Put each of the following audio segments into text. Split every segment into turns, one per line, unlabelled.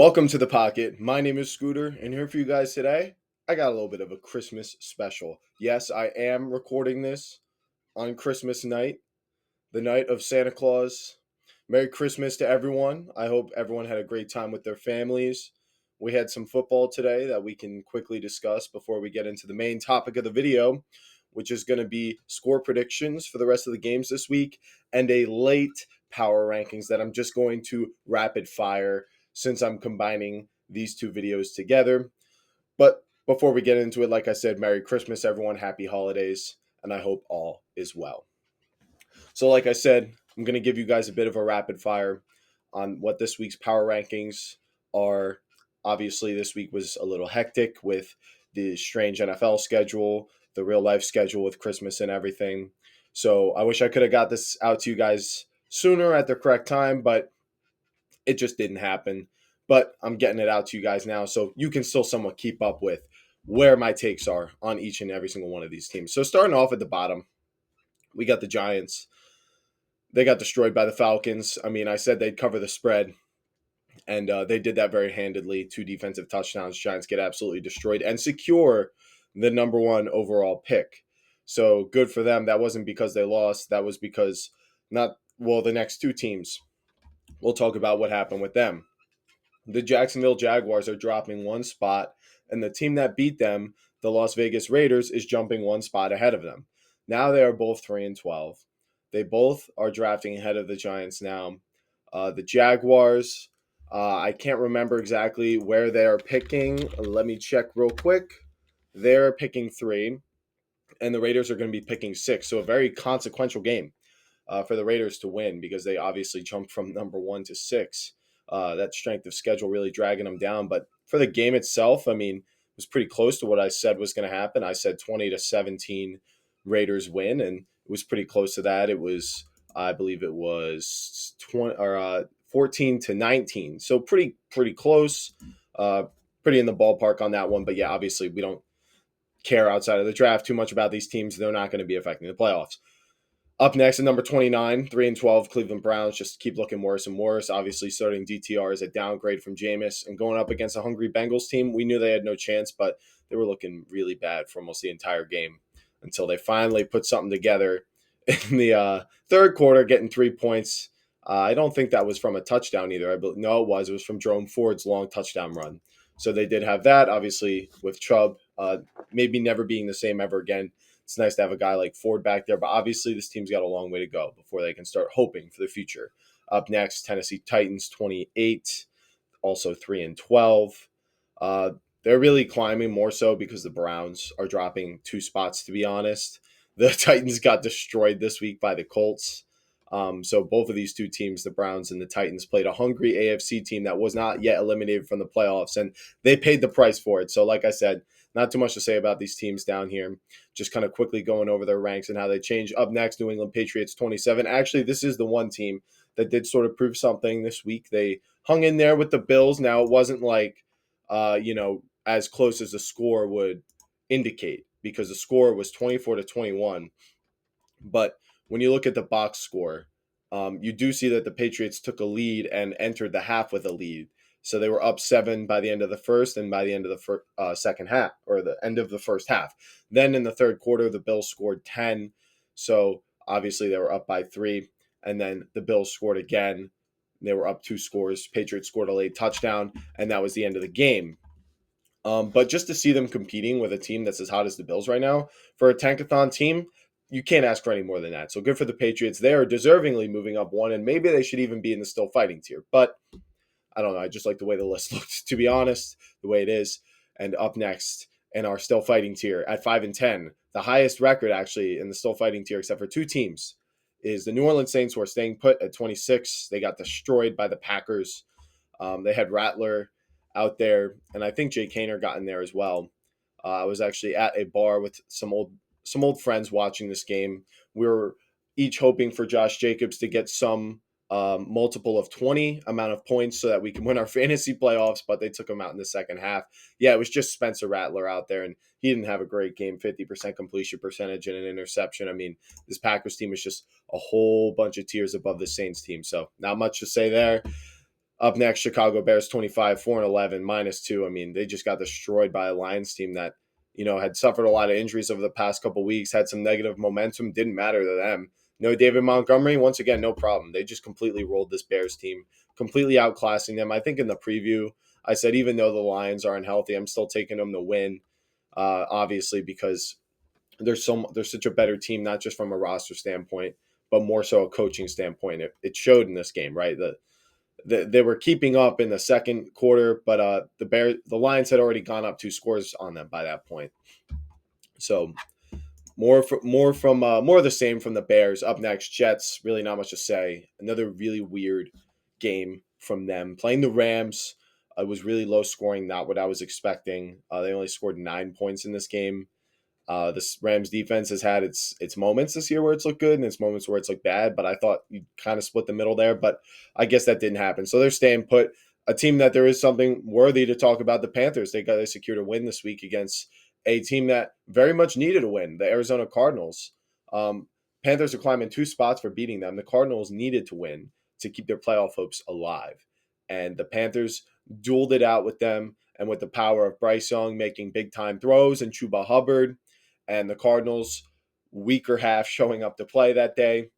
Welcome to the Pocket. My name is Scooter, and here for you guys today, I got a little bit of a Christmas special. Yes, I am recording this on Christmas night, the night of Santa Claus. Merry Christmas to everyone. I hope everyone had a great time with their families. We had some football today that we can quickly discuss before we get into the main topic of the video, which is going to be score predictions for the rest of the games this week and a late power rankings that I'm just going to rapid fire since I'm combining these two videos together. But before we get into it, like I said, Merry Christmas, everyone. Happy holidays, and I hope all is well. So, like I said, I'm going to give you guys a bit of a rapid fire on what this week's power rankings are. Obviously, this week was a little hectic with the strange NFL schedule, the real life schedule with Christmas and everything. So, I wish I could have got this out to you guys sooner at the correct time, but it just didn't happen. But I'm getting it out to you guys now so you can still somewhat keep up with where my takes are on each and every single one of these teams. So, starting off at the bottom, we got the Giants. They got destroyed by the Falcons. I mean, I said they'd cover the spread, and they did that very handedly. 2 defensive touchdowns. Giants get absolutely destroyed and secure the number 1 overall pick. So good for them. That wasn't because they lost. That was because the next 2 teams. We'll talk about what happened with them. The Jacksonville Jaguars are dropping 1 spot, and the team that beat them, the Las Vegas Raiders, is jumping 1 spot ahead of them. Now they are both 3-12. They both are drafting ahead of the Giants now. The Jaguars, I can't remember exactly where they are picking. Let me check real quick. They're picking 3, and the Raiders are going to be picking 6. So a very consequential game for the Raiders to win because they obviously jumped from number 1 to 6. That strength of schedule really dragging them down. But for the game itself, I mean, it was pretty close to what I said was going to happen. I said 20-17 Raiders win, and it was pretty close to that. It was, I believe it was 14-19. So pretty close. Pretty in the ballpark on that one. But yeah, obviously we don't care outside of the draft too much about these teams. They're not going to be affecting the playoffs. Up next at number 29, 3-12, Cleveland Browns just keep looking worse and worse. Obviously, starting DTR is a downgrade from Jameis. And going up against a hungry Bengals team, we knew they had no chance, but they were looking really bad for almost the entire game until they finally put something together in the third quarter, getting 3 points. I don't think that was from a touchdown either. No, it was. It was from Jerome Ford's long touchdown run. So they did have that, obviously, with Chubb maybe never being the same ever again. It's nice to have a guy like Ford back there, but obviously this team's got a long way to go before they can start hoping for the future. Up next, Tennessee Titans 28, also 3-12. They're really climbing more so because the Browns are dropping 2 spots, to be honest. The Titans got destroyed this week by the Colts. So both of these 2 teams, the Browns and the Titans, played a hungry AFC team that was not yet eliminated from the playoffs, and they paid the price for it. So like I said, not too much to say about these teams down here. Just kind of quickly going over their ranks and how they change. Up next, New England Patriots 27. Actually, this is the one team that did sort of prove something this week. They hung in there with the Bills. Now, it wasn't like, as close as the score would indicate because the score was 24-21. But when you look at the box score, you do see that the Patriots took a lead and entered the half with a lead. So they were up 7 by the end of the first and by the end of the second half, or the end of the first half. Then in the third quarter, the Bills scored 10. So obviously they were up by 3. And then the Bills scored again. They were up 2 scores. Patriots scored a late touchdown, and that was the end of the game. But just to see them competing with a team that's as hot as the Bills right now, for a Tankathon team, you can't ask for any more than that. So good for the Patriots. They are deservingly moving up 1, and maybe they should even be in the still fighting tier. But I don't know. I just like the way the list looked, to be honest, the way it is. And up next in our still fighting tier at 5-10, the highest record actually in the still fighting tier, except for 2 teams, is the New Orleans Saints, who are staying put at 26. They got destroyed by the Packers. They had Rattler out there, and I think Jay Kaner got in there as well. I was actually at a bar with some old friends watching this game. We were each hoping for Josh Jacobs to get some multiple of 20 amount of points so that we can win our fantasy playoffs, but they took him out in the second half. Yeah, it was just Spencer Rattler out there, and he didn't have a great game, 50% completion percentage and an interception. I mean, this Packers team is just a whole bunch of tiers above the Saints team, so not much to say there. Up next, Chicago Bears 25, 4-11, -2. I mean, they just got destroyed by a Lions team that, had suffered a lot of injuries over the past couple weeks, had some negative momentum, didn't matter to them. No David Montgomery, once again, no problem. They just completely rolled this Bears team, completely outclassing them. I think in the preview, I said even though the Lions aren't healthy, I'm still taking them to win, obviously, because they're such a better team, not just from a roster standpoint, but more so a coaching standpoint. It showed in this game, right? They were keeping up in the second quarter, but the Lions had already gone up 2 scores on them by that point. So more of the same from the Bears. Up next, Jets. Really not much to say. Another really weird game from them playing the Rams. It was really low scoring, not what I was expecting. They only scored 9 points in this game. This Rams defense has had its moments this year where it's looked good and its moments where it's looked bad, but I thought you kind of split the middle there, but I guess that didn't happen. So they're staying put. A team that there is something worthy to talk about, the Panthers. They secured a win this week against a team that very much needed a win, the Arizona Cardinals. Panthers are climbing 2 spots for beating them. The Cardinals needed to win to keep their playoff hopes alive. And the Panthers dueled it out with them, and with the power of Bryce Young making big-time throws and Chuba Hubbard, and the Cardinals, weaker half, showing up to play that day.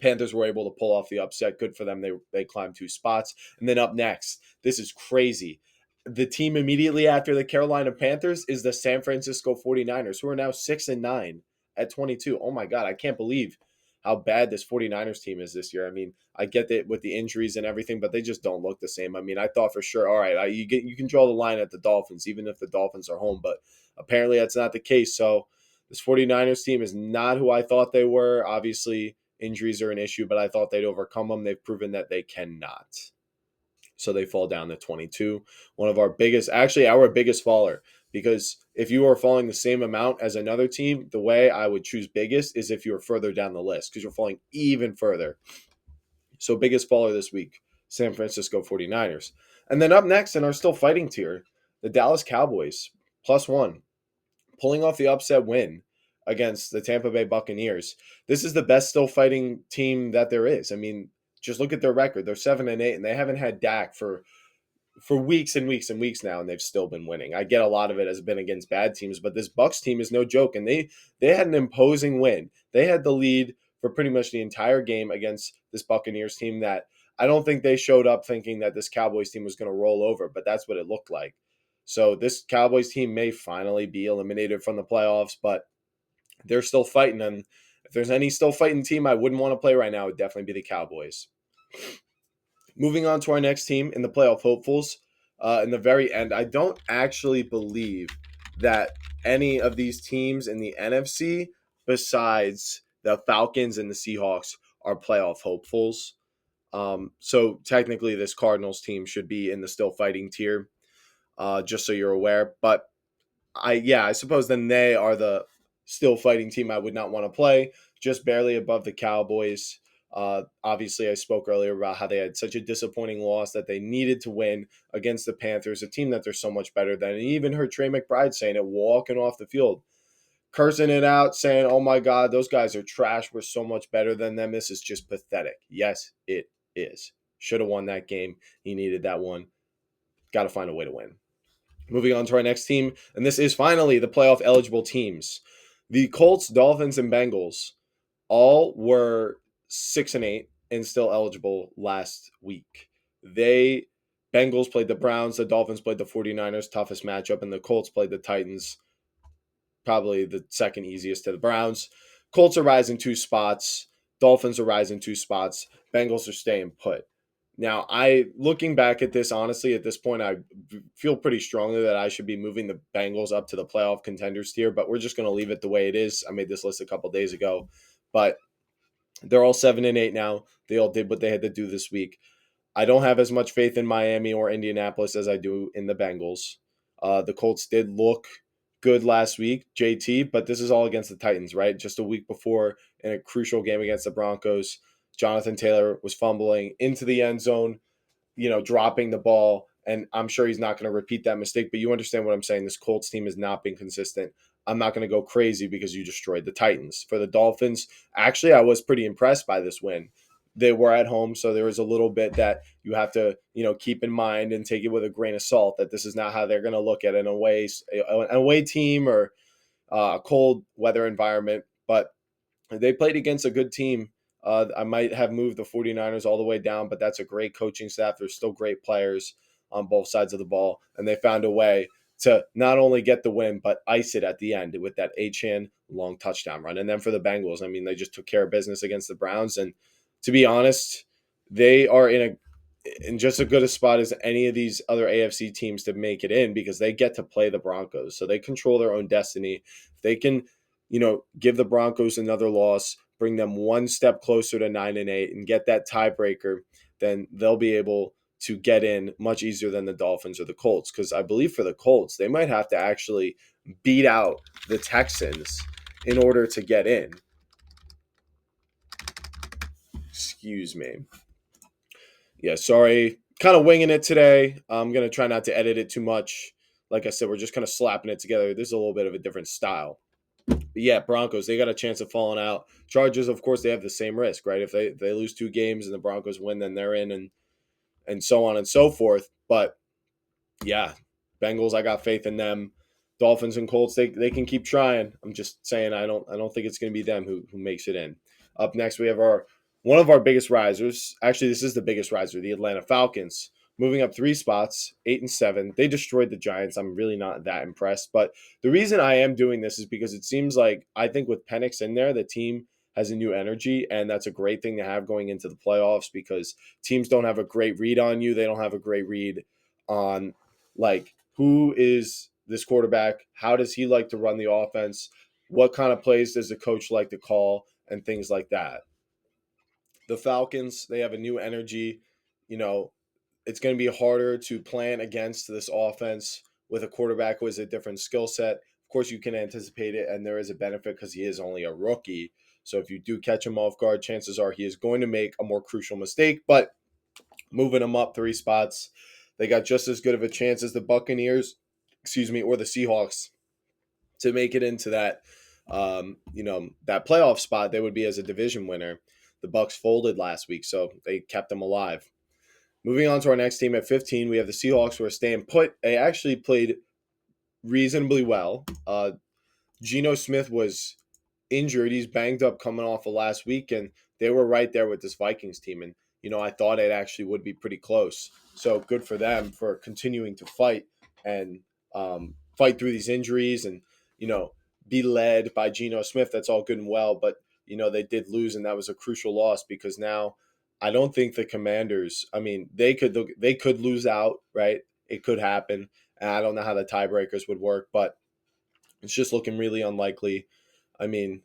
Panthers were able to pull off the upset. Good for them. They climbed 2 spots. And then up next, this is crazy. The team immediately after the Carolina Panthers is the San Francisco 49ers, who are now 6-9 at 22. Oh my God, I can't believe how bad this 49ers team is this year. I mean, I get that with the injuries and everything, but they just don't look the same. I mean, I thought for sure, all right, you can draw the line at the Dolphins, even if the Dolphins are home, but apparently that's not the case. So this 49ers team is not who I thought they were. Obviously, injuries are an issue, but I thought they'd overcome them. They've proven that they cannot. So they fall down to 22. One of our biggest faller. Because if you are falling the same amount as another team, the way I would choose biggest is if you were further down the list, because you're falling even further. So biggest faller this week, San Francisco 49ers. And then up next in our still fighting tier, the Dallas Cowboys, +1, pulling off the upset win against the Tampa Bay Buccaneers. This is the best still fighting team that there is. I mean, just look at their record. They're 7-8, and they haven't had Dak for weeks and weeks and weeks now, and they've still been winning. I get a lot of it has been against bad teams, but this Bucs team is no joke, and they had an imposing win. They had the lead for pretty much the entire game against this Buccaneers team that I don't think they showed up thinking that this Cowboys team was going to roll over, but that's what it looked like. So this Cowboys team may finally be eliminated from the playoffs, but they're still fighting. And if there's any still fighting team I wouldn't want to play right now, it would definitely be the Cowboys. Moving on to our next team in the playoff hopefuls. In the very end, I don't actually believe that any of these teams in the NFC, besides the Falcons and the Seahawks, are playoff hopefuls. So technically, this Cardinals team should be in the still fighting tier, just so you're aware. But I suppose then they are the still fighting team I would not want to play, just barely above the Cowboys. Obviously, I spoke earlier about how they had such a disappointing loss that they needed to win against the Panthers, a team that they're so much better than. And even heard Trey McBride saying it, walking off the field, cursing it out, saying, oh my God, those guys are trash. We're so much better than them. This is just pathetic. Yes, it is. Should have won that game. He needed that one. Got to find a way to win. Moving on to our next team, and this is finally the playoff eligible teams. The Colts, Dolphins, and Bengals all were 6-8 and still eligible last week. Bengals played the Browns, the Dolphins played the 49ers, toughest matchup, and the Colts played the Titans, probably the second easiest to the Browns. Colts are rising 2 spots. Dolphins are rising 2 spots. Bengals are staying put. Now, looking back at this, honestly, at this point, I feel pretty strongly that I should be moving the Bengals up to the playoff contenders tier, but we're just going to leave it the way it is. I made this list a couple days ago, but they're all 7-8 now. They all did what they had to do this week. I don't have as much faith in Miami or Indianapolis as I do in the Bengals. The Colts did look good last week, JT, but this is all against the Titans, right? Just a week before in a crucial game against the Broncos, Jonathan Taylor was fumbling into the end zone, dropping the ball, and I'm sure he's not going to repeat that mistake, but you understand what I'm saying. This Colts team has not been consistent. I'm not going to go crazy because you destroyed the Titans. For the Dolphins, actually, I was pretty impressed by this win. they were at home, so there was a little bit that you have to, keep in mind and take it with a grain of salt that this is not how they're going to look at an away team or a cold weather environment. But they played against a good team. I might have moved the 49ers all the way down, but that's a great coaching staff. There's still great players on both sides of the ball, and they found a way to not only get the win, but ice it at the end with that Achane long touchdown run. And then for the Bengals, I mean, they just took care of business against the Browns. And to be honest, they are in just as good a spot as any of these other AFC teams to make it in because they get to play the Broncos. So they control their own destiny. They can, give the Broncos another loss, bring them one step closer to 9-8 and get that tiebreaker, then they'll be able to get in much easier than the Dolphins or the Colts. Because I believe for the Colts, they might have to actually beat out the Texans in order to get in. Excuse me. Yeah, sorry. Kind of winging it today. I'm going to try not to edit it too much. Like I said, we're just kind of slapping it together. This is a little bit of a different style. But yeah, Broncos, they got a chance of falling out. Chargers, of course, they have the same risk, right? If they lose 2 games and the Broncos win, then they're in and so on and so forth. But yeah, Bengals, I got faith in them. Dolphins and Colts, they can keep trying. I'm just saying I don't think it's going to be them who makes it in. Up next, we have one of our biggest risers. Actually, this is the biggest riser, the Atlanta Falcons, moving up 3 spots, 8-7. They destroyed the Giants. I'm really not that impressed, but the reason I am doing this is because it seems like I think with Penix in there, the team has a new energy, and that's a great thing to have going into the playoffs because teams don't have a great read on you. They don't have a great read on like who is this quarterback? How does he like to run the offense? What kind of plays does the coach like to call and things like that? The Falcons, they have a new energy. You know, it's going to be harder to plan against this offense with a quarterback who has a different skill set. Of course, you can anticipate it, and there is a benefit because he is only a rookie. So if you do catch him off guard, chances are he is going to make a more crucial mistake. But moving them up 3 spots, they got just as good of a chance as the Buccaneers, or the Seahawks to make it into that playoff spot. They would be as a division winner. The Bucs folded last week, so they kept them alive. Moving on to our next team at 15, we have the Seahawks who are staying put. They actually played reasonably well. Geno Smith was injured. He's banged up coming off of last week, and they were right there with this Vikings team. And, I thought it actually would be pretty close. So good for them for continuing to fight and fight through these injuries and, be led by Geno Smith. That's all good and well. But, they did lose, and that was a crucial loss because now I don't think the Commanders, I mean, they could lose out, right? It could happen. And I don't know how the tiebreakers would work, but it's just looking really unlikely. I mean,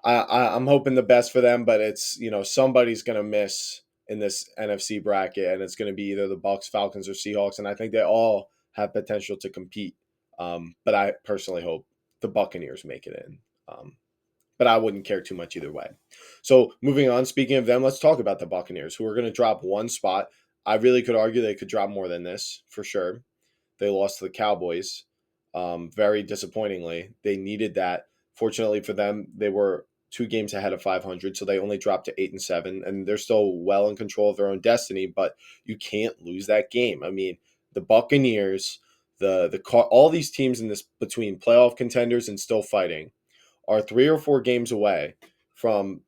I'm hoping the best for them, but it's somebody's going to miss in this NFC bracket, and it's going to be either the Bucs, Falcons, or Seahawks, and I think they all have potential to compete. But I personally hope the Buccaneers make it in. But I wouldn't care too much either way. So moving on, speaking of them, let's talk about the Buccaneers, who are going to drop 1 spot. I really could argue they could drop more than this for sure. They lost to the Cowboys, very disappointingly. They needed that. Fortunately for them, they were 2 games ahead of 500, so they only dropped to 8-7, and they're still well in control of their own destiny. But you can't lose that game. I mean, the Buccaneers, all these teams in this between playoff contenders and still fighting are 3 or 4 games away from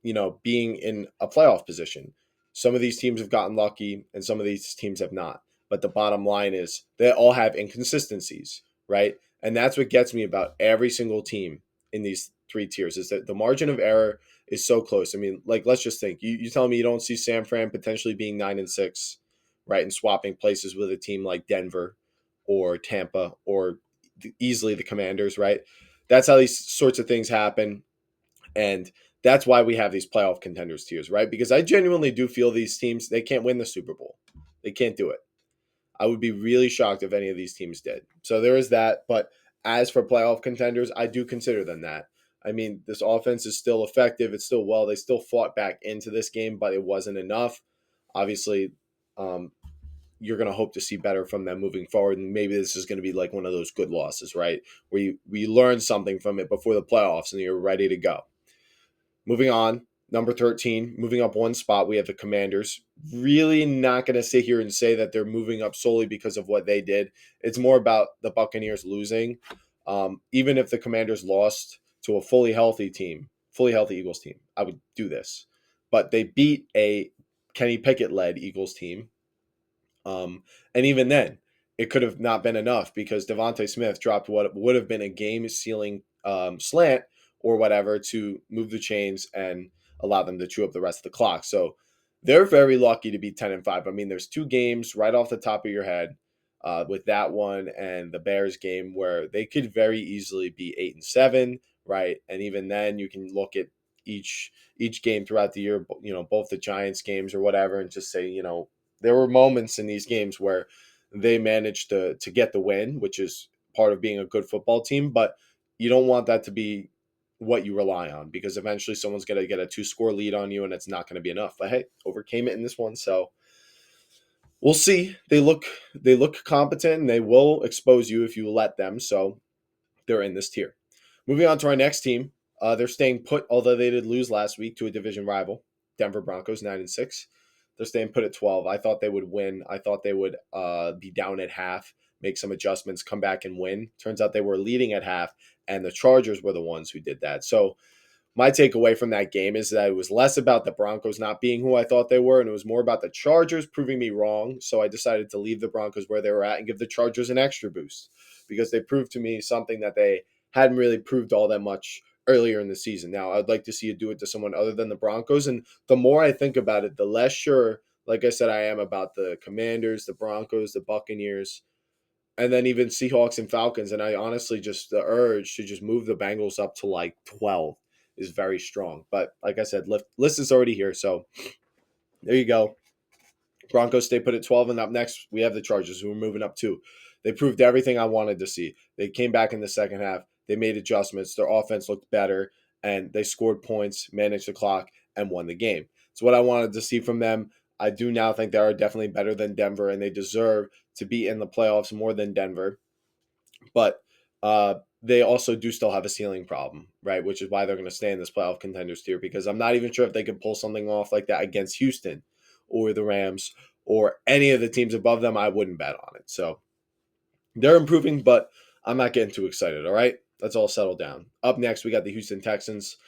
being in a playoff position. Some of these teams have gotten lucky, and some of these teams have not. But the bottom line is they all have inconsistencies, right? And that's what gets me about every single team in these 3 tiers is that the margin of error is so close. I mean, like, let's just think. You tell me you don't see San Fran potentially being 9-6, right, and swapping places with a team like Denver or Tampa or easily the Commanders, right? That's how these sorts of things happen. And that's why we have these playoff contenders tiers, right? Because I genuinely do feel these teams, they can't win the Super Bowl. They can't do it. I would be really shocked if any of these teams did. So there is that. But as for playoff contenders, I do consider them that. I mean, this offense is still effective. It's still they still fought back into this game, but it wasn't enough. Obviously, you're going to hope to see better from them moving forward. And maybe this is going to be like one of those good losses, right? Where we learn something from it before the playoffs and you're ready to go. Moving on, Number 13, moving up one spot, we have the Commanders. Really not going to sit here and say that they're moving up solely because of what they did. It's more about the Buccaneers losing. Even if the Commanders lost to a fully healthy team, fully healthy Eagles team, I would do this. But they beat a Kenny Pickett-led Eagles team. And even then, it could have not been enough because Devontae Smith dropped what would have been a game-sealing slant or whatever to move the chains and allow them to chew up the rest of the clock. So they're very lucky to be 10-5. I mean, there's two games right off the top of your head with that one and the Bears game where they could very easily be 8-7, right? And even then, you can look at each game throughout the year, both the Giants games or whatever, and just say, there were moments in these games where they managed to get the win, which is part of being a good football team, but you don't want that to be what you rely on because eventually someone's going to get a 2-score lead on you and it's not going to be enough. But hey, overcame it in this one, so we'll see. They look competent and they will expose you if you let them, so they're in this tier. Moving on to our next team, they're staying put, although they did lose last week to a division rival, Denver Broncos, 9-6. They're staying put at 12. I thought they would win. I thought they would be down at half, make some adjustments, come back and win. Turns out they were leading at half, and the Chargers were the ones who did that. So my takeaway from that game is that it was less about the Broncos not being who I thought they were, and it was more about the Chargers proving me wrong. So I decided to leave the Broncos where they were at and give the Chargers an extra boost because they proved to me something that they hadn't really proved all that much earlier in the season. Now, I'd like to see you do it to someone other than the Broncos, and the more I think about it, the less sure, like I said, I am about the Commanders, the Broncos, the Buccaneers, and then even Seahawks and Falcons. And I honestly just, the urge to just move the Bengals up to like 12 is very strong. But like I said, list is already here. So there you go. Broncos stay put at 12. And up next, we have the Chargers who are moving up too. They proved everything I wanted to see. They came back in the second half. They made adjustments. Their offense looked better. And they scored points, managed the clock, and won the game. It's what I wanted to see from them. I do now think they are definitely better than Denver, and they deserve to be in the playoffs more than Denver. But they also do still have a ceiling problem, right? Which is why they're going to stay in this playoff contenders tier because I'm not even sure if they could pull something off like that against Houston or the Rams or any of the teams above them. I wouldn't bet on it. So they're improving, but I'm not getting too excited. All right. Let's all settle down. Up next, we got the Houston Texans.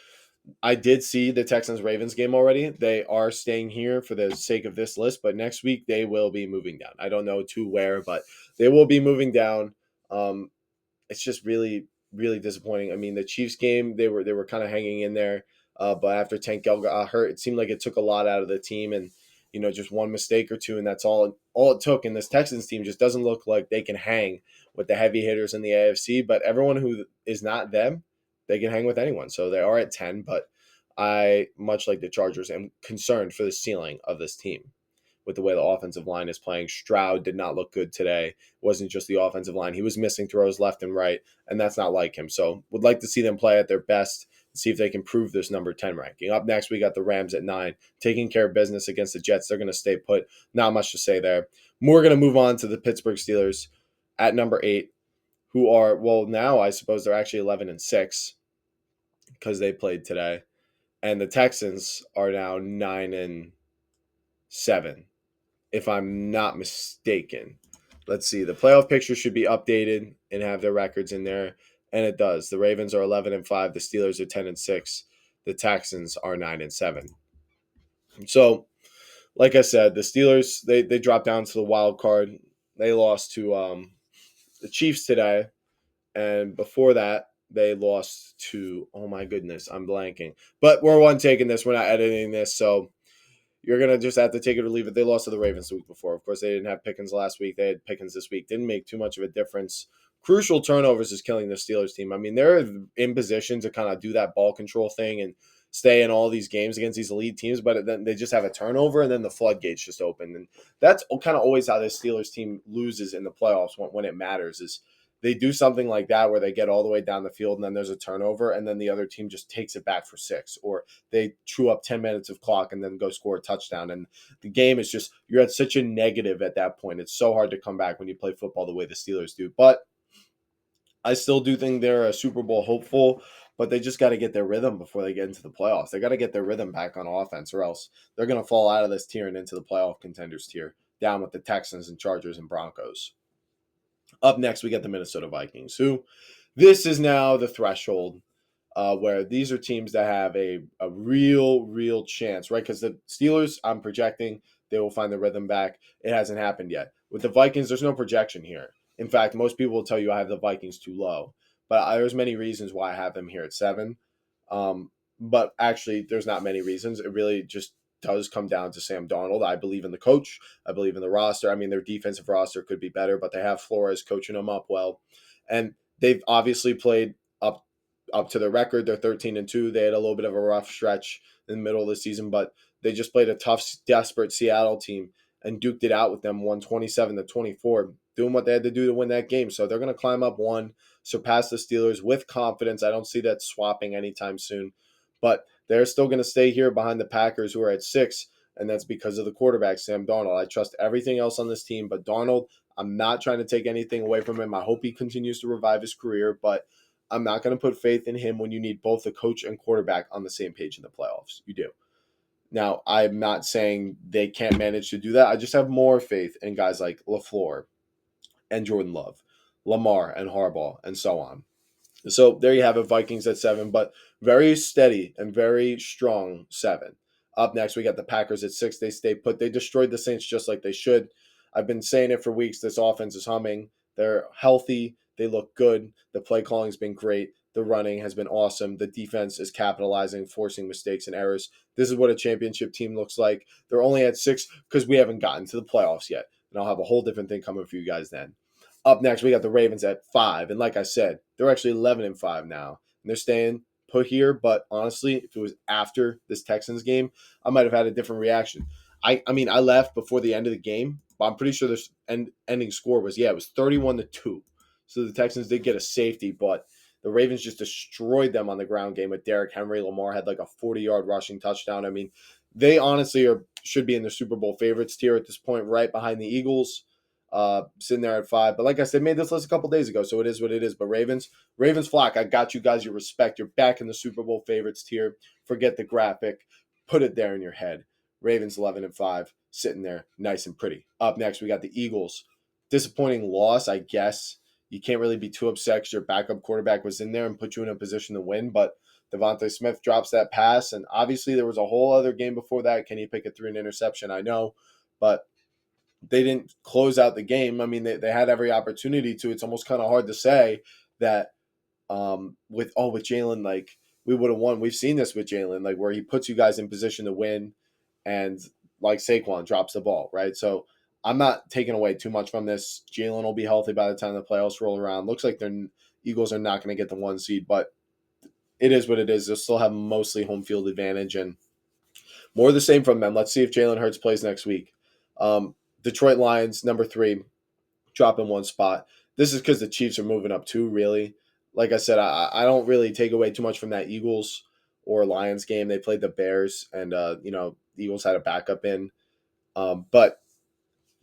I did see the Texans Ravens game already. They are staying here for the sake of this list, but next week they will be moving down. I don't know to where, but they will be moving down. It's just really, really disappointing. I mean, the Chiefs game, they were kind of hanging in there, but after Tank Dell got hurt, it seemed like it took a lot out of the team, and just one mistake or two, and that's all it took. And this Texans team just doesn't look like they can hang with the heavy hitters in the AFC. But everyone who is not them, they can hang with anyone. So they are at 10, but I, much like the Chargers, am concerned for the ceiling of this team with the way the offensive line is playing. Stroud did not look good today. It wasn't just the offensive line. He was missing throws left and right, and that's not like him. So would like to see them play at their best and see if they can prove this number 10 ranking. Up next, we got the Rams at 9, taking care of business against the Jets. They're going to stay put. Not much to say there. We're going to move on to the Pittsburgh Steelers at number 8, who are, well, now I suppose they're actually 11-6 because they played today. And the Texans are now 9-7, if I'm not mistaken. Let's see. The playoff picture should be updated and have their records in there, and it does. The Ravens are 11-5. The Steelers are 10-6. The Texans are 9-7. So, like I said, the Steelers they dropped down to the wild card. They lost to the Chiefs today, and before that they lost to, oh my goodness, I'm blanking. But we're one taking this. We're not editing this, so you're going to just have to take it or leave it. They lost to the Ravens the week before. Of course, they didn't have Pickens last week. They had Pickens this week. Didn't make too much of a difference. Crucial turnovers is killing the Steelers team. I mean, they're in position to kind of do that ball control thing and stay in all these games against these elite teams, but then they just have a turnover and then the floodgates just open. And that's kind of always how this Steelers team loses in the playoffs when it matters is they do something like that where they get all the way down the field and then there's a turnover and then the other team just takes it back for 6, or they chew up 10 minutes of clock and then go score a touchdown. And the game is just, you're at such a negative at that point. It's so hard to come back when you play football the way the Steelers do. But I still do think they're a Super Bowl hopeful. but they just got to get their rhythm before they get into the playoffs. They got to get their rhythm back on offense, or else they're going to fall out of this tier and into the playoff contenders tier, down with the Texans and Chargers and Broncos. Up next, we get the Minnesota Vikings, who this is now the threshold where these are teams that have a real chance, right? Because the Steelers, I'm projecting they will find the rhythm back. It hasn't happened yet. With the Vikings, there's no projection here. In fact, most people will tell you I have the Vikings too low, but there's many reasons why I have them here at 7. Um, but actually, there's not many reasons. It really just does come down to Sam Darnold. I believe in the coach. I believe in the roster. I mean, their defensive roster could be better, but they have Flores coaching them up well, and they've obviously played up to their record. They're 13-2. They had a little bit of a rough stretch in the middle of the season, but they just played a tough, desperate Seattle team and duked it out with them, 127-24, doing what they had to do to win that game. So they're going to climb up one, surpass the Steelers with confidence. I don't see that swapping anytime soon, but they're still going to stay here behind the Packers, who are at 6, and that's because of the quarterback, Sam Darnold. I trust everything else on this team, but Darnold, I'm not trying to take anything away from him. I hope he continues to revive his career, but I'm not going to put faith in him when you need both the coach and quarterback on the same page in the playoffs. You do. Now, I'm not saying they can't manage to do that. I just have more faith in guys like LaFleur and Jordan Love, Lamar and Harbaugh, and so on. So there you have it, Vikings at 7, but very steady and very strong 7. Up next, we got the Packers at 6. They stay put. They destroyed the Saints just like they should. I've been saying it for weeks. This offense is humming. They're healthy. They look good. The play calling has been great. The running has been awesome. The defense is capitalizing, forcing mistakes and errors. This is what a championship team looks like. They're only at 6 because we haven't gotten to the playoffs yet. And I'll have a whole different thing coming for you guys then. Up next, we got the Ravens at 5. And like I said, they're actually 11-5 now. And they're staying put here. But honestly, if it was after this Texans game, I might have had a different reaction. I mean, I left before the end of the game, but I'm pretty sure this ending score was, it was 31-2. So the Texans did get a safety, but the Ravens just destroyed them on the ground game with Derrick Henry. Lamar had like a 40-yard rushing touchdown. I mean, they honestly should be in the Super Bowl favorites tier at this point, right behind the Eagles. Sitting there at 5. But like I said, made this list a couple days ago, so it is what it is. But Ravens flock, I got you guys your respect. You're back in the Super Bowl favorites tier. Forget the graphic. Put it there in your head. Ravens 11-5, sitting there nice and pretty. Up next, we got the Eagles. Disappointing loss, I guess. You can't really be too upset because your backup quarterback was in there and put you in a position to win, but Devontae Smith drops that pass, and obviously there was a whole other game before that. Kenny Pickett threw an interception, I know, but they didn't close out the game. I mean, they had every opportunity to. It's almost kind of hard to say that with Jalen, like, we would have won. We've seen this with Jalen, like, where he puts you guys in position to win, and like Saquon drops the ball, right? So I'm not taking away too much from this. Jalen will be healthy by the time the playoffs roll around. Looks like the Eagles are not going to get the 1 seed, but it is what it is. They'll still have mostly home field advantage, and more of the same from them. Let's see if Jalen Hurts plays next week. Detroit Lions, number 3, dropping 1 spot. This is because the Chiefs are moving up too, really. Like I said, I don't really take away too much from that Eagles or Lions game. They played the Bears, and, the Eagles had a backup in. But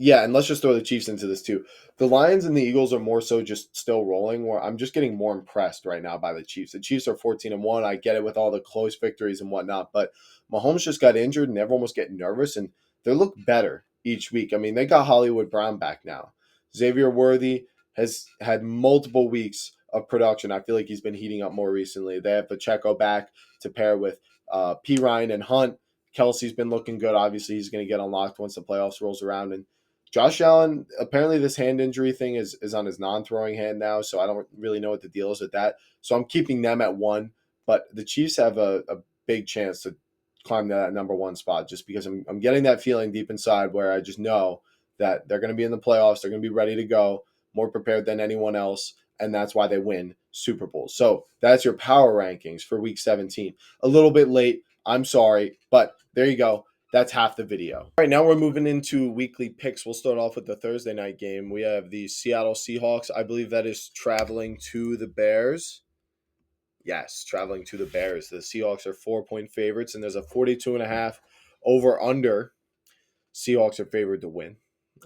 yeah, and let's just throw the Chiefs into this too. The Lions and the Eagles are more so just still rolling, where I'm just getting more impressed right now by the Chiefs. The Chiefs are 14-1. I get it with all the close victories and whatnot, but Mahomes just got injured and everyone was getting nervous, and they look better each week. I mean, they got Hollywood Brown back now. Xavier Worthy has had multiple weeks of production. I feel like he's been heating up more recently. They have Pacheco back to pair with P. Ryan and Hunt. Kelsey's been looking good. Obviously, he's going to get unlocked once the playoffs rolls around, and Josh Allen, apparently this hand injury thing is on his non-throwing hand now, so I don't really know what the deal is with that. So I'm keeping them at 1, but the Chiefs have a big chance to climb to that number 1 spot just because I'm getting that feeling deep inside where I just know that they're going to be in the playoffs, they're going to be ready to go, more prepared than anyone else, and that's why they win Super Bowls. So that's your power rankings for Week 17. A little bit late, I'm sorry, but there you go. That's half the video. All right, now we're moving into weekly picks. We'll start off with the Thursday night game. We have the Seattle Seahawks. I believe that is traveling to the Bears. Yes, traveling to the Bears. The Seahawks are 4-point favorites, and there's a 42.5 over under. Seahawks are favored to win.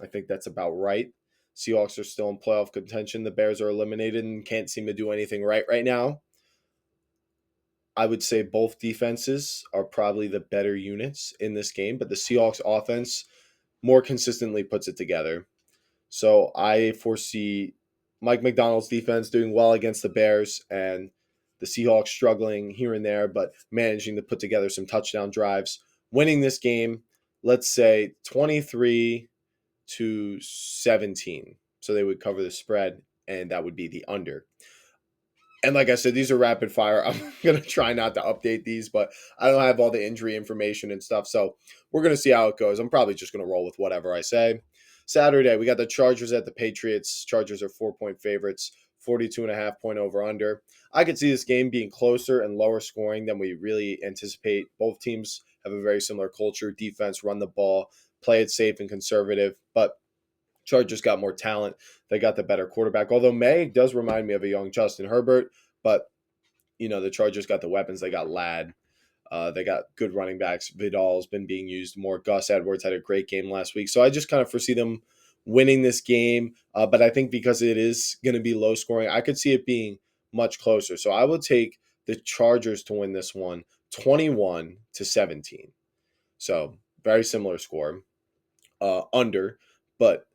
I think that's about right. Seahawks are still in playoff contention. The Bears are eliminated and can't seem to do anything right now. I would say both defenses are probably the better units in this game, but the Seahawks offense more consistently puts it together. So I foresee Mike McDonald's defense doing well against the Bears and the Seahawks struggling here and there, but managing to put together some touchdown drives, winning this game, let's say 23-17. So they would cover the spread, and that would be the under. And like I said, these are rapid fire. I'm going to try not to update these, but I don't have all the injury information and stuff. So we're going to see how it goes. I'm probably just going to roll with whatever I say. Saturday, we got the Chargers at the Patriots. Chargers are 4-point favorites, 42.5-point over under. I could see this game being closer and lower scoring than we really anticipate. Both teams have a very similar culture, defense, run the ball, play it safe and conservative. But Chargers got more talent. They got the better quarterback. Although May does remind me of a young Justin Herbert, but the Chargers got the weapons. They got Ladd. They got good running backs. Vidal's been being used more. Gus Edwards had a great game last week. So I just kind of foresee them winning this game. But I think because it is going to be low scoring, I could see it being much closer. So I would take the Chargers to win this one 21-17. So very similar score. Under, but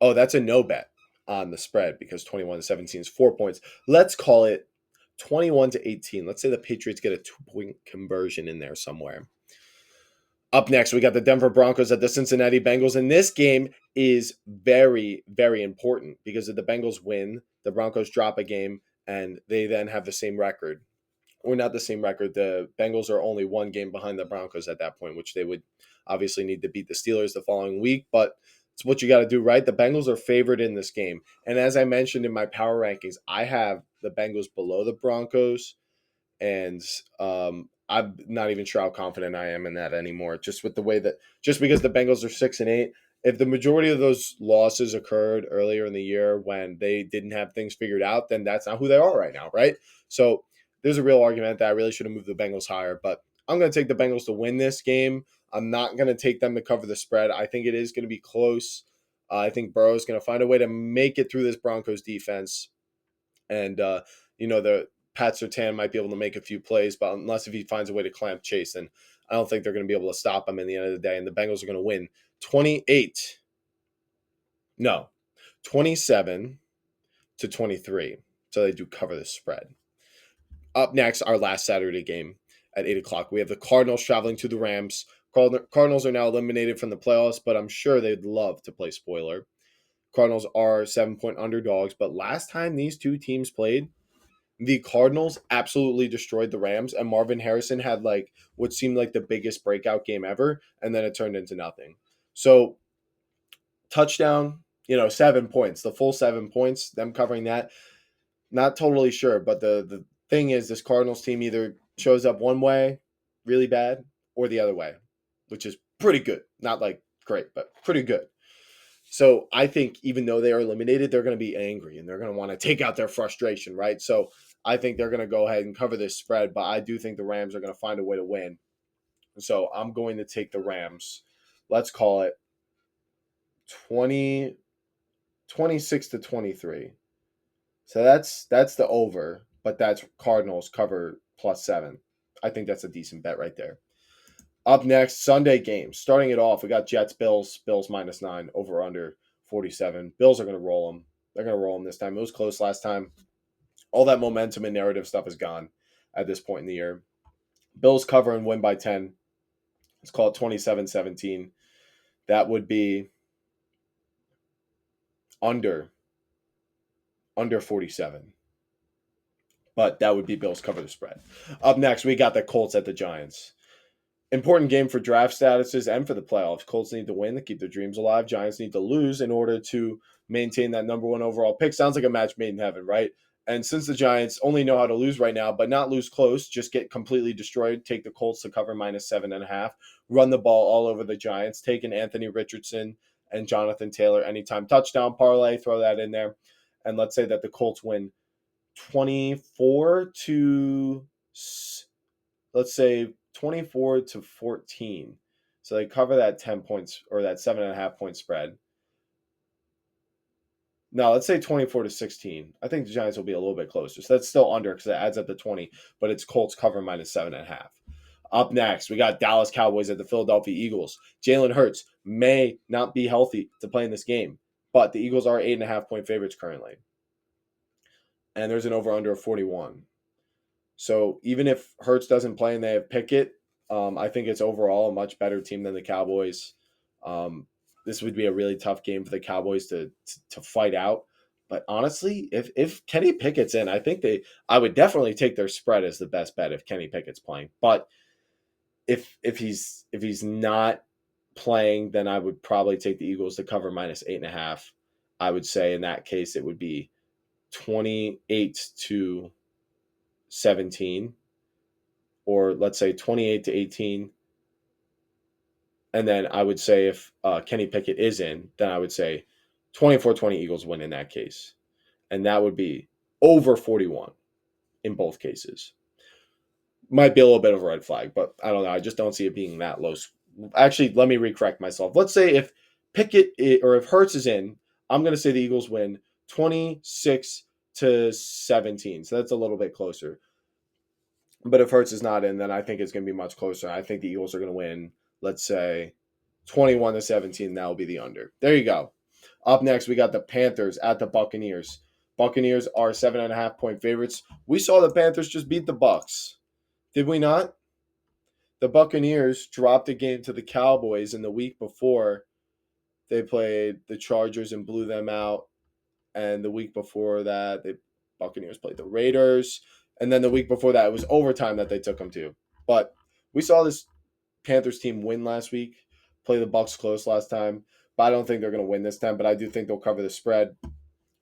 that's a no bet on the spread because 21-17 is 4 points. Let's call it 21-18. Let's say the Patriots get a 2-point conversion in there somewhere. Up next, we got the Denver Broncos at the Cincinnati Bengals. And this game is very, very important because if the Bengals win, the Broncos drop a game and they then have the same record. Or not the same record. The Bengals are only one game behind the Broncos at that point, which they would obviously need to beat the Steelers the following week. But it's what you got to do, right? The Bengals are favored in this game. And as I mentioned in my power rankings, I have the Bengals below the Broncos. And I'm not even sure how confident I am in that anymore. Just with the way that, just because the Bengals are 6-8, if the majority of those losses occurred earlier in the year when they didn't have things figured out, then that's not who they are right now, right? So there's a real argument that I really should have moved the Bengals higher, but I'm going to take the Bengals to win this game. I'm not going to take them to cover the spread. I think it is going to be close. I think Burrow is going to find a way to make it through this Broncos defense. And, the Pat Surtain might be able to make a few plays, but unless if he finds a way to clamp Chase, then I don't think they're going to be able to stop him in the end of the day. And the Bengals are going to win 27-23. So they do cover the spread. Up next, our last Saturday game at 8 o'clock. We have the Cardinals traveling to the Rams. Cardinals are now eliminated from the playoffs, but I'm sure they'd love to play spoiler. Cardinals are 7-point underdogs, but last time these two teams played, the Cardinals absolutely destroyed the Rams, and Marvin Harrison had what seemed like the biggest breakout game ever, and then it turned into nothing. So touchdown, 7 points, the full 7 points, them covering that. Not totally sure, but the thing is this Cardinals team either shows up one way, really bad, or the other way, which is pretty good. Not great, but pretty good. So I think even though they are eliminated, they're going to be angry and they're going to want to take out their frustration, right? So I think they're going to go ahead and cover this spread, but I do think the Rams are going to find a way to win. So I'm going to take the Rams. Let's call it 26-23. So that's the over, but that's Cardinals cover +7. I think that's a decent bet right there. Up next, Sunday games. Starting it off, we got Jets, Bills. Bills -9, over under 47. Bills are going to roll them. They're going to roll them this time. It was close last time. All that momentum and narrative stuff is gone at this point in the year. Bills cover and win by 10. Let's call it 27-17. That would be under 47. But that would be Bills cover the spread. Up next, we got the Colts at the Giants. Important game for draft statuses and for the playoffs. Colts need to win to keep their dreams alive. Giants need to lose in order to maintain that number 1 overall pick. Sounds like a match made in heaven, right? And since the Giants only know how to lose right now, but not lose close, just get completely destroyed, take the Colts to cover -7.5, run the ball all over the Giants, take an Anthony Richardson and Jonathan Taylor anytime touchdown parlay, throw that in there. And let's say that the Colts win 24 to 14. So they cover that 10 points or that 7.5 point spread. No, let's say 24-16. I think the Giants will be a little bit closer. So that's still under because it adds up to 20, but it's Colts cover minus 7.5. Up next, we got Dallas Cowboys at the Philadelphia Eagles. Jalen Hurts may not be healthy to play in this game, but the Eagles are 8.5-point favorites currently. And there's an over-under of 41. So even if Hurts doesn't play and they have Pickett, I think it's overall a much better team than the Cowboys. This would be a really tough game for the Cowboys to fight out. But honestly, if Kenny Pickett's in, I would definitely take their spread as the best bet if Kenny Pickett's playing. But if he's not playing, then I would probably take the Eagles to cover minus 8.5. I would say in that case it would be 28-17, or let's say 28-18. And then I would say if Kenny Pickett is in, then I would say 24-20 Eagles win in that case. And that would be over 41 in both cases. Might be a little bit of a red flag, but I don't know. I just don't see it being that low. Actually, let me recorrect myself. Let's say if if Hurts is in, I'm going to say the Eagles win 26-17. So that's a little bit closer. But if Hurts is not in, then I think it's going to be much closer. I think the Eagles are going to win, let's say, 21-17. That will be the under. There you go. Up next, we got the Panthers at the Buccaneers. Buccaneers are 7.5-point favorites. We saw the Panthers just beat the Bucs. Did we not? The Buccaneers dropped a game to the Cowboys in the week before. They played the Chargers and blew them out. And the week before that, the Buccaneers played the Raiders. And then the week before that, it was overtime that they took them to. But we saw this Panthers team win last week, play the Bucs close last time. But I don't think they're going to win this time. But I do think they'll cover the spread.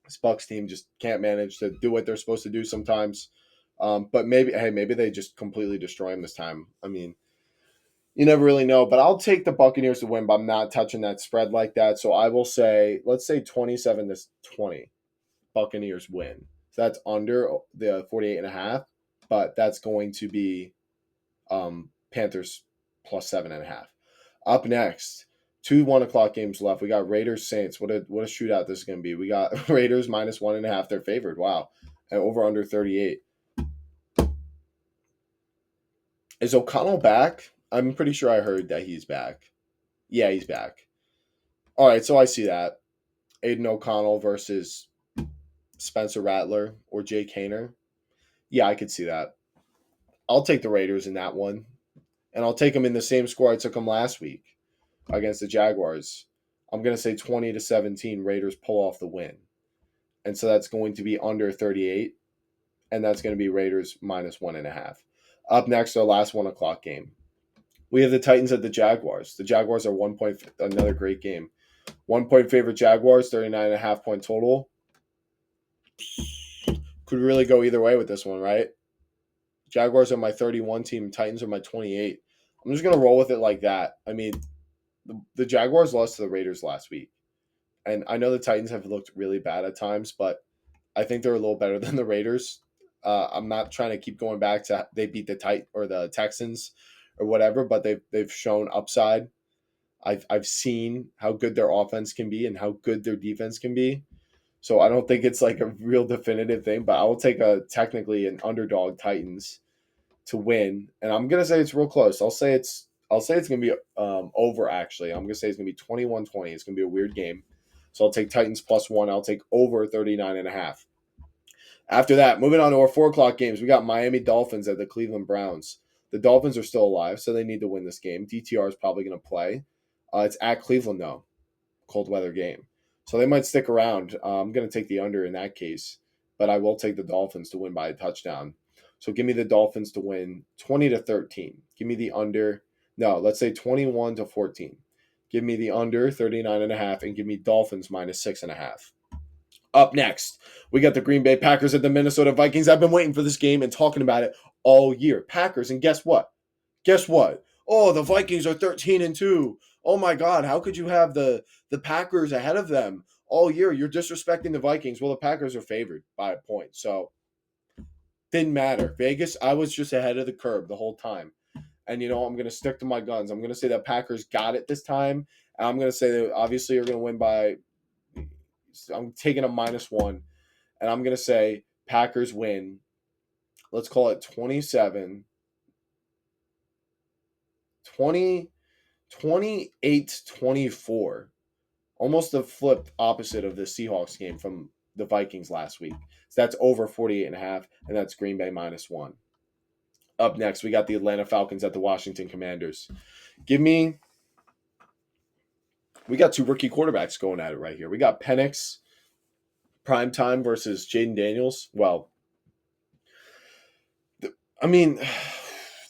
This Bucs team just can't manage to do what they're supposed to do sometimes. But maybe they just completely destroy them this time. I mean, you never really know. But I'll take the Buccaneers to win, but I'm not touching that spread like that. So I will say, let's say 27-20. Buccaneers win. So that's under the 48.5, but that's going to be Panthers plus 7.5. Up next, 2 1:00 games left. We got Raiders Saints. What a shootout this is going to be. We got Raiders minus 1.5. They're favored. Wow, and over under 38. Is O'Connell back? I'm pretty sure I heard that he's back. Yeah, he's back. All right, so I see that. Aiden O'Connell versus Spencer Rattler or Jake Haener. Yeah, I could see that. I'll take the Raiders in that one. And I'll take them in the same score I took them last week against the Jaguars. I'm going to say 20-17 Raiders pull off the win. And so that's going to be under 38. And that's going to be Raiders minus 1.5. Up next, our last 1:00 game. We have the Titans at the Jaguars. The Jaguars are 1 point, another great game. 1 point favorite Jaguars, 39.5-point total. Could really go either way with this one, right? Jaguars are my 31 team. Titans are my 28. I'm just going to roll with it like that. I mean, the Jaguars lost to the Raiders last week. And I know the Titans have looked really bad at times, but I think they're a little better than the Raiders. I'm not trying to keep going back to they beat the Texans or whatever, but they've shown upside. I've seen how good their offense can be and how good their defense can be. So I don't think it's like a real definitive thing, but I will take technically an underdog Titans to win, and I'm gonna say it's real close. I'll say it's gonna be over. Actually, I'm gonna say it's gonna be 21-20. It's gonna be a weird game, so I'll take Titans plus 1. I'll take over 39.5. After that, moving on to our 4:00 games, we got Miami Dolphins at the Cleveland Browns. The Dolphins are still alive, so they need to win this game. DTR is probably gonna play. It's at Cleveland though, cold weather game, so they might stick around. I'm gonna take the under in that case, but I will take the Dolphins to win by a touchdown. So give me the Dolphins to win 20-13. Give me the under. No, let's say 21-14. Give me the under 39.5 and give me Dolphins minus 6.5. Up next, we got the Green Bay Packers at the Minnesota Vikings. I've been waiting for this game and talking about it all year. Packers, and guess what? Guess what? Oh, the Vikings are 13-2. Oh my God, how could you have the Packers ahead of them all year? You're disrespecting the Vikings. Well, the Packers are favored by a point. So didn't matter. Vegas, I was just ahead of the curve the whole time. And, I'm going to stick to my guns. I'm going to say that Packers got it this time. And I'm going to say that obviously you're going to win by I'm taking a -1, and I'm going to say Packers win. Let's call it 27, 20, 28-24. Almost the flipped opposite of the Seahawks game from the Vikings last week. So that's over 48.5, and that's Green Bay -1. Up next, we got the Atlanta Falcons at the Washington Commanders. We got two rookie quarterbacks going at it right here. We got Penix, prime time versus Jaden Daniels. Well, I mean,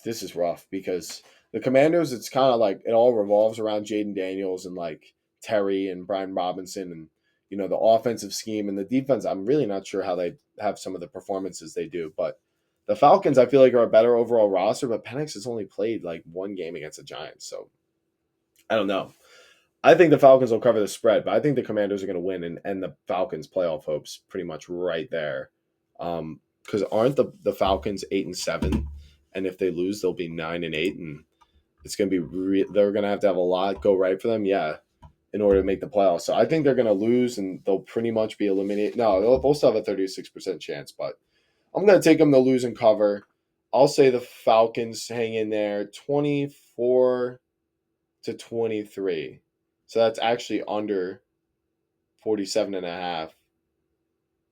this is rough because the Commanders, it's kind of like it all revolves around Jaden Daniels and like Terry and Brian Robinson and, the offensive scheme and the defense. I'm really not sure how they have some of the performances they do, but the Falcons, I feel like, are a better overall roster, but Penix has only played like one game against the Giants. So I don't know. I think the Falcons will cover the spread, but I think the Commanders are going to win and end the Falcons' playoff hopes pretty much right there. Because aren't the Falcons 8-7, and if they lose, they'll be 9-8, and it's going to be they're going to have a lot go right for them, yeah, in order to make the playoffs. So I think they're going to lose, and they'll pretty much be eliminated. No, they'll still have a 36% chance, but I'm going to take them to lose and cover. I'll say the Falcons hang in there, 24-23. So that's actually under 47.5.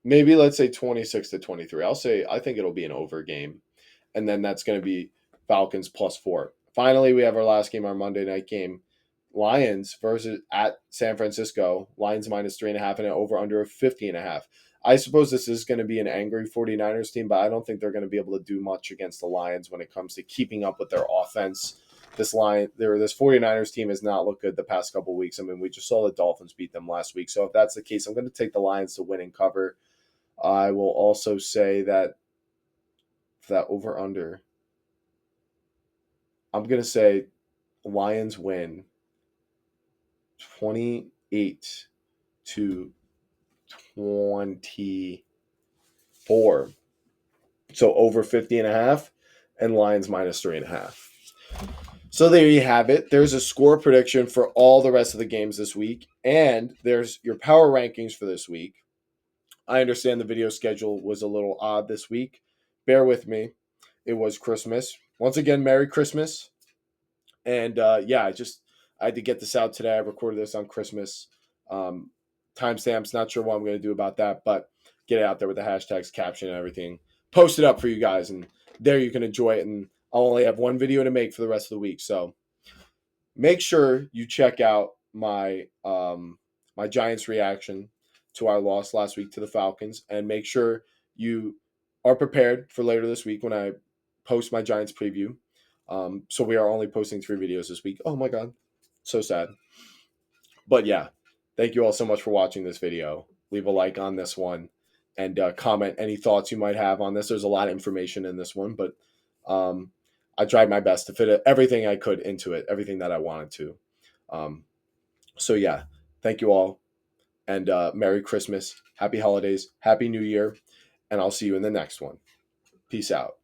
Maybe let's say 26-23. I think it'll be an over game. And then that's going to be Falcons +4. Finally, we have our last game, our Monday night game. Lions versus at San Francisco. Lions -3.5 and an over under of 50.5. I suppose this is going to be an angry 49ers team, but I don't think they're going to be able to do much against the Lions when it comes to keeping up with their offense. This 49ers team has not looked good the past couple of weeks. I mean, we just saw the Dolphins beat them last week. So if that's the case, I'm going to take the Lions to win and cover. I will also say that over under, I'm going to say Lions win 28-24. So over 50.5 and Lions -3.5. So there you have it. There's a score prediction for all the rest of the games this week. And there's your power rankings for this week. I understand the video schedule was a little odd this week. Bear with me. It was Christmas. Once again, Merry Christmas. And I had to get this out today. I recorded this on Christmas. Timestamps, not sure what I'm going to do about that, but get it out there with the hashtags, caption, and everything. Post it up for you guys, and there you can enjoy it. And I'll only have one video to make for the rest of the week. So make sure you check out my my Giants reaction to our loss last week to the Falcons, and make sure you are prepared for later this week when I post my Giants preview. So we are only posting 3 videos this week. Oh my God, so sad. But yeah, thank you all so much for watching this video. Leave a like on this one and comment any thoughts you might have on this. There's a lot of information in this one, but I tried my best to fit everything I could into it, everything that I wanted to. So yeah, thank you all, and Merry Christmas, Happy Holidays, Happy New Year, and I'll see you in the next one. Peace out.